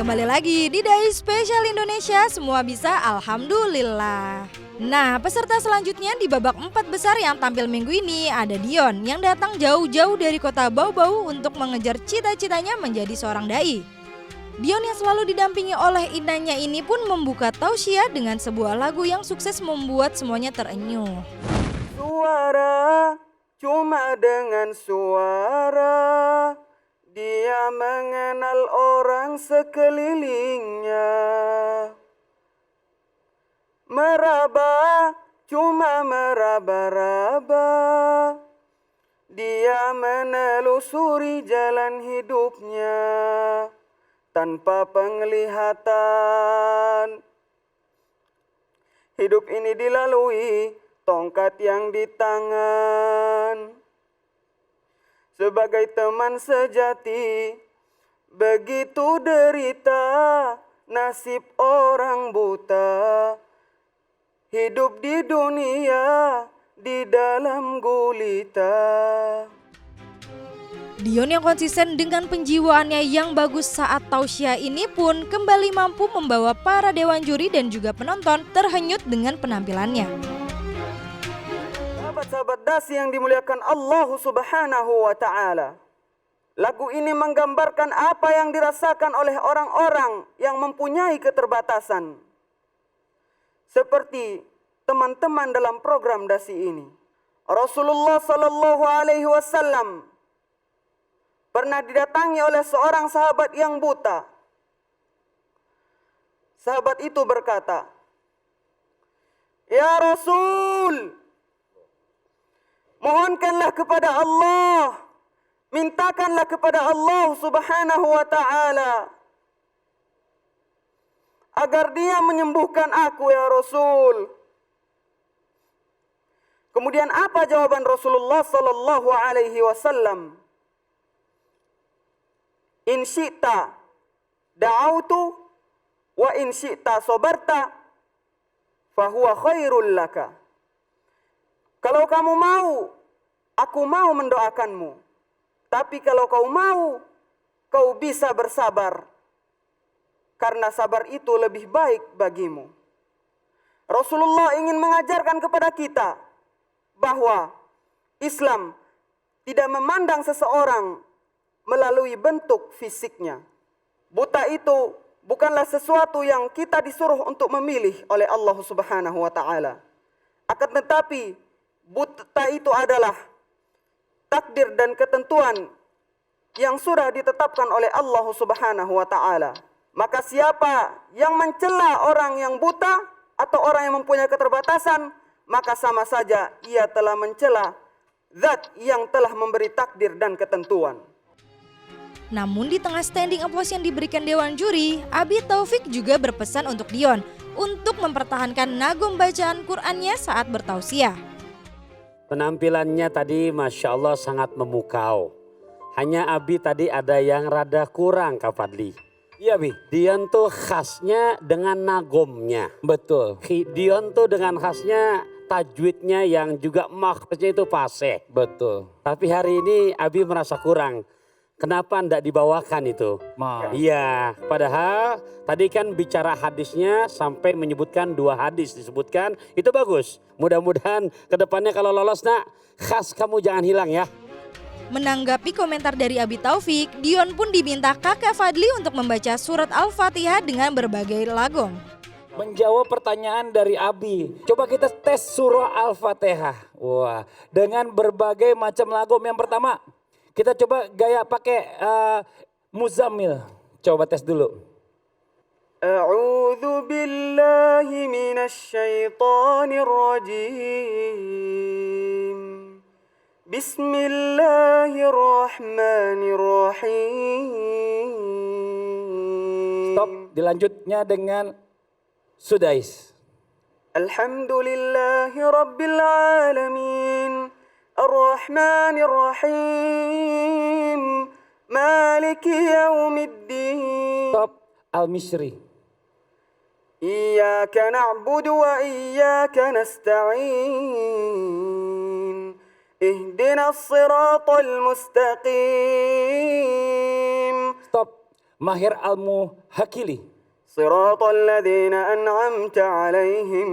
Kembali lagi di Dai Spesial Indonesia, semua bisa alhamdulillah. Nah, peserta selanjutnya di babak 4 besar yang tampil minggu ini ada Dion yang datang jauh-jauh dari kota Bau-Bau untuk mengejar cita-citanya menjadi seorang dai. Dion yang selalu didampingi oleh inanya ini pun membuka tausiah dengan sebuah lagu yang sukses membuat semuanya terenyuh. Suara, cuma dengan suara dia mengenal orang sekelilingnya. Meraba, cuma meraba-raba, dia menelusuri jalan hidupnya tanpa penglihatan. Hidup ini dilalui tongkat yang di tangan. Sebagai teman sejati, begitu derita nasib orang buta. Hidup di dunia di dalam gulita. Dion yang konsisten dengan penjiwaannya yang bagus saat tausiah ini pun kembali mampu membawa para dewan juri dan juga penonton terhanyut dengan penampilannya. Sahabat-sahabat dasi yang dimuliakan Allah Subhanahu wa ta'ala, lagu ini menggambarkan apa yang dirasakan oleh orang-orang yang mempunyai keterbatasan. Seperti teman-teman dalam program dasi ini. Rasulullah sallallahu alaihi wasallam pernah didatangi oleh seorang sahabat yang buta. Sahabat itu berkata, "Ya Rasul, mohonkanlah kepada Allah, mintakanlah kepada Allah Subhanahu wa ta'ala agar dia menyembuhkan aku ya Rasul." Kemudian apa jawaban Rasulullah sallallahu alaihi wasallam? In syi'ta da'autu wa in syi'ta sabarta fahuwa khairul laka. Kalau kamu mau, aku mau mendoakanmu. Tapi kalau kau mau, kau bisa bersabar. Karena sabar itu lebih baik bagimu. Rasulullah ingin mengajarkan kepada kita bahwa Islam tidak memandang seseorang melalui bentuk fisiknya. Buta itu bukanlah sesuatu yang kita disuruh untuk memilih oleh Allah Subhanahu wa ta'ala. Akan tetapi, buta itu adalah takdir dan ketentuan yang sudah ditetapkan oleh Allah Subhanahu wa ta'ala. Maka siapa yang mencela orang yang buta atau orang yang mempunyai keterbatasan, maka sama saja ia telah mencela zat yang telah memberi takdir dan ketentuan. Namun di tengah standing applause yang diberikan dewan juri, Abi Taufik juga berpesan untuk Dion untuk mempertahankan nagum bacaan Qur'annya saat bertausiah. Penampilannya tadi Masya Allah sangat memukau. Hanya Abi tadi ada yang rada kurang Kak Fadli. Iya Bi, Dion tuh khasnya dengan nagomnya. Betul. Dion tuh dengan khasnya tajwidnya yang juga makhrajnya itu fasih. Betul. Tapi hari ini Abi merasa kurang. Kenapa enggak dibawakan itu? Iya, padahal tadi kan bicara hadisnya sampai menyebutkan 2 hadis disebutkan. Itu bagus. Mudah-mudahan kedepannya kalau lolos nak, khas kamu jangan hilang ya. Menanggapi komentar dari Abi Taufik, Dion pun diminta kakak Fadli untuk membaca surat Al-Fatihah dengan berbagai lagom. Menjawab pertanyaan dari Abi. Coba kita tes surah Al-Fatihah. Wah, dengan berbagai macam lagom. Yang pertama, kita coba gaya pakai Muzammil. Coba tes dulu. A'udzu billahi minasy syaithanir rajim. Bismillahirrahmanirrahim. Stop, dilanjutnya dengan Sudais. Alhamdulillahi rabbil alamin. Ar-Rahmanir-Rahim. Maliki yaumiddin. Stop, Al-Misri. Iyyaka na'budu wa iyyaka nasta'in. Ihdinas siratal mustaqim. Stop, Mahir Al-Muhakili. صراط الذين أنعمت عليهم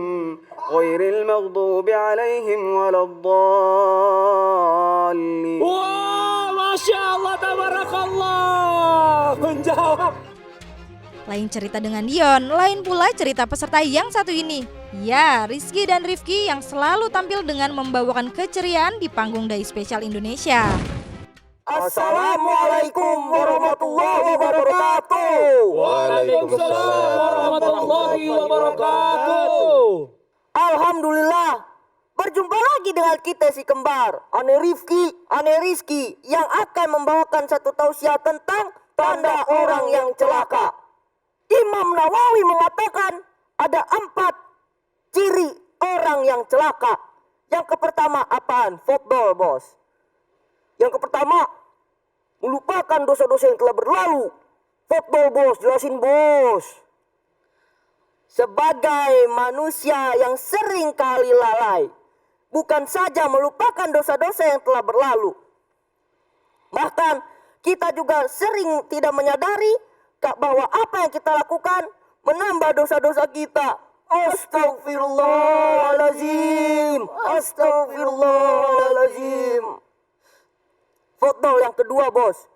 غير المغضوب عليهم ولا الضالين. Wah, Masya Allah, tabarakallah. Menjawab. Lain cerita dengan Dion, lain pula cerita peserta yang satu ini. Ya, Rizky dan Rifki yang selalu tampil dengan membawakan keceriaan di panggung Dai Spesial Indonesia. Assalamualaikum warahmatullahi wabarakatuh. Waalaikumsalam warahmatullahi wabarakatuh. Alhamdulillah, berjumpa lagi dengan kita si kembar, Ane Rizky yang akan membawakan satu tausiah tentang tanda orang yang celaka. Imam Nawawi mengatakan ada 4 ciri orang yang celaka. Yang pertama apaan? Fotball, bos. Yang pertama, melupakan dosa-dosa yang telah berlalu. Fotball, bos, jelasin, bos. Sebagai manusia yang sering kali lalai, bukan saja melupakan dosa-dosa yang telah berlalu, bahkan kita juga sering tidak menyadari bahwa apa yang kita lakukan menambah dosa-dosa kita. Astagfirullahaladzim. Astagfirullahaladzim. Football yang kedua, bos.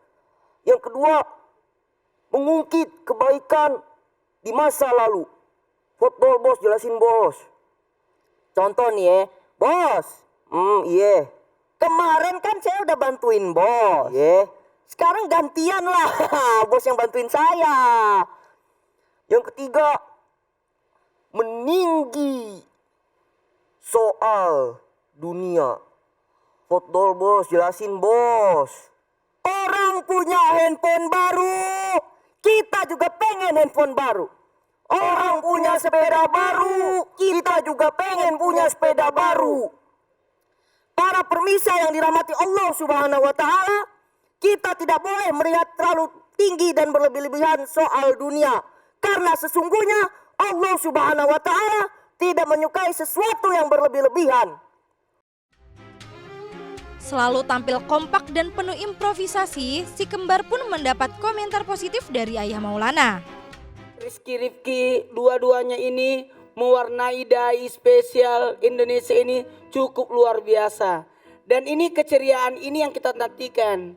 Yang kedua, mengungkit kebaikan di masa lalu. Football, bos, jelasin, bos. Contoh nih ya, bos. Iya. Kemarin kan saya udah bantuin bos. Iya. Sekarang gantian lah, bos yang bantuin saya. Yang ketiga, meninggi soal dunia. Football, bos, jelasin, bos. Orang punya handphone baru, kita juga pengen handphone baru. Orang punya sepeda baru, kita juga pengen punya sepeda baru. Para permisa yang dirahmati Allah Subhanahu wa Ta'ala, kita tidak boleh melihat terlalu tinggi dan berlebih-lebihan soal dunia, karena sesungguhnya Allah Subhanahu wa Ta'ala tidak menyukai sesuatu yang berlebih-lebihan. Selalu tampil kompak dan penuh improvisasi, si kembar pun mendapat komentar positif dari Ayah Maulana. Rizky Rifki, dua-duanya ini mewarnai Dai Spesial Indonesia ini cukup luar biasa. Dan ini keceriaan ini yang kita nantikan.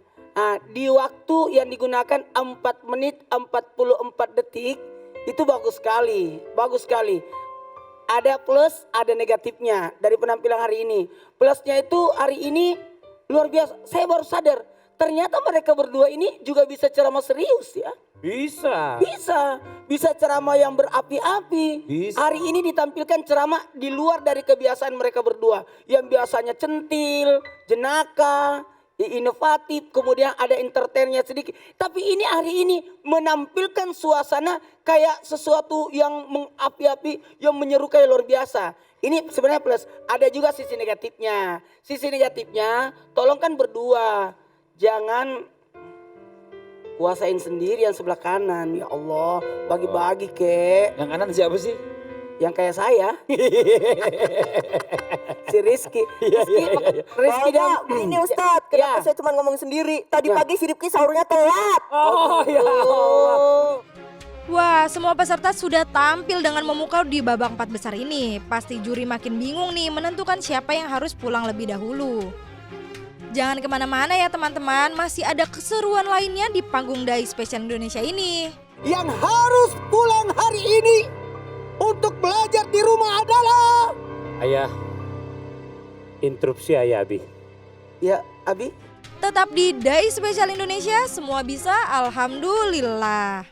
Di waktu yang digunakan 4 menit 44 detik itu bagus sekali, bagus sekali. Ada plus, ada negatifnya dari penampilan hari ini. Plusnya itu hari ini luar biasa. Saya baru sadar, ternyata mereka berdua ini juga bisa ceramah serius ya. Bisa ceramah yang berapi-api. Hari ini ditampilkan ceramah di luar dari kebiasaan mereka berdua. Yang biasanya centil, jenaka, inovatif, kemudian ada entertainnya sedikit. Tapi ini hari ini menampilkan suasana kayak sesuatu yang mengapi-api, yang menyerukai luar biasa. Ini sebenarnya plus. Ada juga sisi negatifnya. Sisi negatifnya, tolong kan berdua. Jangan kuasain sendiri yang sebelah kanan. Ya Allah, bagi-bagi kek. Yang kanan siapa sih? Yang kayak saya. Si Rizky. Rizky dan Ini Ustadz, kenapa saya cuma ngomong sendiri? Tadi pagi si Rifki sahurnya telat. Oh ya Allah. Wah, semua peserta sudah tampil dengan memukau di babak 4 besar ini. Pasti juri makin bingung nih menentukan siapa yang harus pulang lebih dahulu. Jangan kemana-mana ya teman-teman, masih ada keseruan lainnya di panggung Dai Spesial Indonesia ini. yang harus pulang hari ini untuk belajar di rumah adalah... Ayah, interupsi ayah Abi. Ya, Abi. Tetap di Dai Spesial Indonesia, semua bisa, alhamdulillah.